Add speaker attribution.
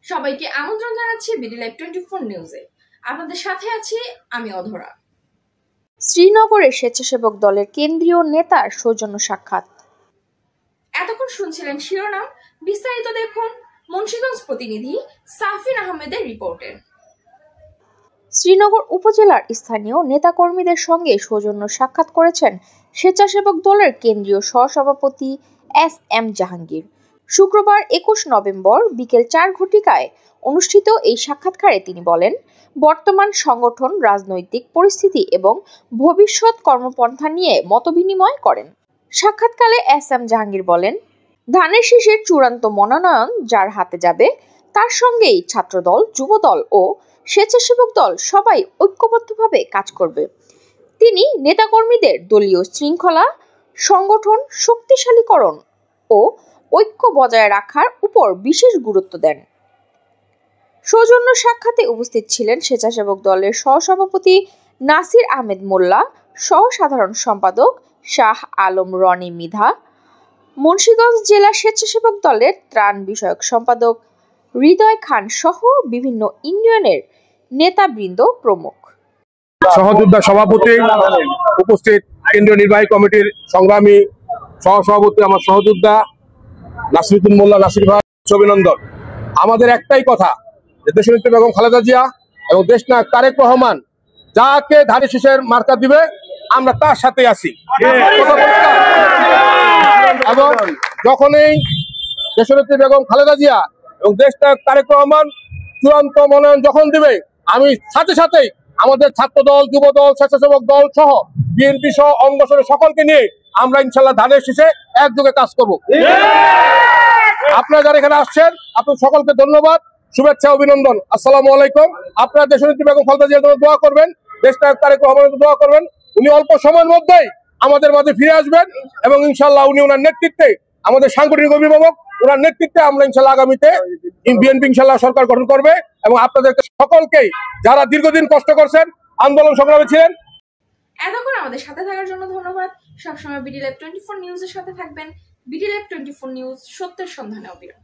Speaker 1: সবাইকে আমন্ত্রণ জানাচ্ছি বিডি লাইভ 24 নিউজে। আপনাদের সাথে আছি আমি অধরা।
Speaker 2: শ্রীনগরে স্বেচ্ছাসেবক দলের কেন্দ্রীয় নেতার সৌজন্য সাক্ষাৎ।
Speaker 1: এতক্ষণ শুনছিলেন শিরোনাম, বিস্তারিত দেখুন মুন্সিগঞ্জ প্রতিনিধি সাফিন আহমেদের রিপোর্টে।
Speaker 2: শ্রীনগর উপজেলার স্থানীয় নেতাকর্মীদের সঙ্গে সৌজন্য সাক্ষাৎ করেছেন স্বেচ্ছাসেবক দলের কেন্দ্রীয় সহসভাপতি এস.এম. জাহাঙ্গীর। শুক্রবার 21 নভেম্বর বিকেল 4 ঘটিকায় অনুষ্ঠিত এই সাক্ষাৎকারে তিনি বলেন, বর্তমান সংগঠন, রাজনৈতিক পরিস্থিতি এবং ভবিষ্যৎ কর্মপন্থা নিয়ে মতবিনিময় করেন। সাক্ষাৎকালে এস.এম. জাহাঙ্গীর বলেন, ধানের শীষের চূড়ান্ত মনোনয়ন যার হাতে যাবে তার সঙ্গেই ছাত্রদল, যুবদল ও স্বেচ্ছাসেবক দল সবাই ঐক্যবদ্ধভাবে কাজ করবে। তিনি নেতাকর্মীদের দলীয় শৃঙ্খলা, সংগঠন শক্তিশালীকরণ ও ঐক্য বজায় রাখার উপর বিশেষ গুরুত্ব দেন। সৌজন্য সাক্ষাতে উপস্থিত ছিলেন স্বেচ্ছাসেবক দলের সহসভাপতি নাসির আহমেদ মোল্লা, সহ সাধারণ সম্পাদক শাহ আলম রনি মৃধা, মুন্সিগঞ্জ জেলা স্বেচ্ছাসেবক দলের ত্রাণ বিষয়ক সম্পাদক হৃদয় খান সহ বিভিন্ন ইউনিয়নের নেতাবৃন্দ প্রমুখ।
Speaker 3: সহযোদ্ধা সভাপতি উপস্থিত, কেন্দ্রীয় নির্বাহী কমিটির সংগ্রামী সহসভাপতি আমার সহযোদ্ধা নাসিরুদ্দিন মোল্লা, নাসির ভাই, অভিনন্দন। আমাদের একটাই কথা, দেশনেত্রী বেগম খালেদা জিয়া এবং দেশনায়ক তারেক রহমান যাকে ধানের শীষের মার্কা দিবে আমরা তার সাথে আছি। এবং যখনই দেশনেত্রী বেগম খালেদা জিয়া এবং দেশনায়ক তারেক রহমান চূড়ান্ত মনোনয়ন যখন দিবে, আমি সাথে সাথেই আমাদের ছাত্রদল, যুবদল, স্বেচ্ছাসেবক দল সহ বিএনপি সহ অঙ্গসরের সকলকে নিয়ে আমরা ইনশাল্লাহ ধানের শীষে একযোগে কাজ করব। আপনারা যারা এখানে আসছেন, আপনার সকলকে ধন্যবাদ, শুভেচ্ছা, অভিনন্দন। আসসালামু আলাইকুম। আপনারা দেশনেত্রী বেগম খালেদা জিয়ার জন্য দোয়া করবেন, দেশনায়ক তারেক রহমানের জন্য দোয়া করবেন। উনি অল্প সময়ের মধ্যেই আমাদের মাঝে ফিরে আসবেন এবং ইনশাল্লাহ উনি ওনার নেতৃত্বে, আমাদের সাংগঠনিক অভিভাবক, ওনার নেতৃত্বে আমরা ইনশাল্লাহ আগামীতে বিএনপি ইনশাল্লাহ সরকার গঠন করবে। এবং আপনাদেরকে সকলকেই, যারা দীর্ঘদিন কষ্ট করছেন, আন্দোলন সংগ্রামে ছিলেন,
Speaker 1: এতক্ষণ আমাদের সাথে থাকার জন্য ধন্যবাদ। সবসময় বিডি লাইভ 24 নিউজের সাথে থাকবেন। বিডি লাইভ 24 নিউজ, সত্যের সন্ধানে অবিরত।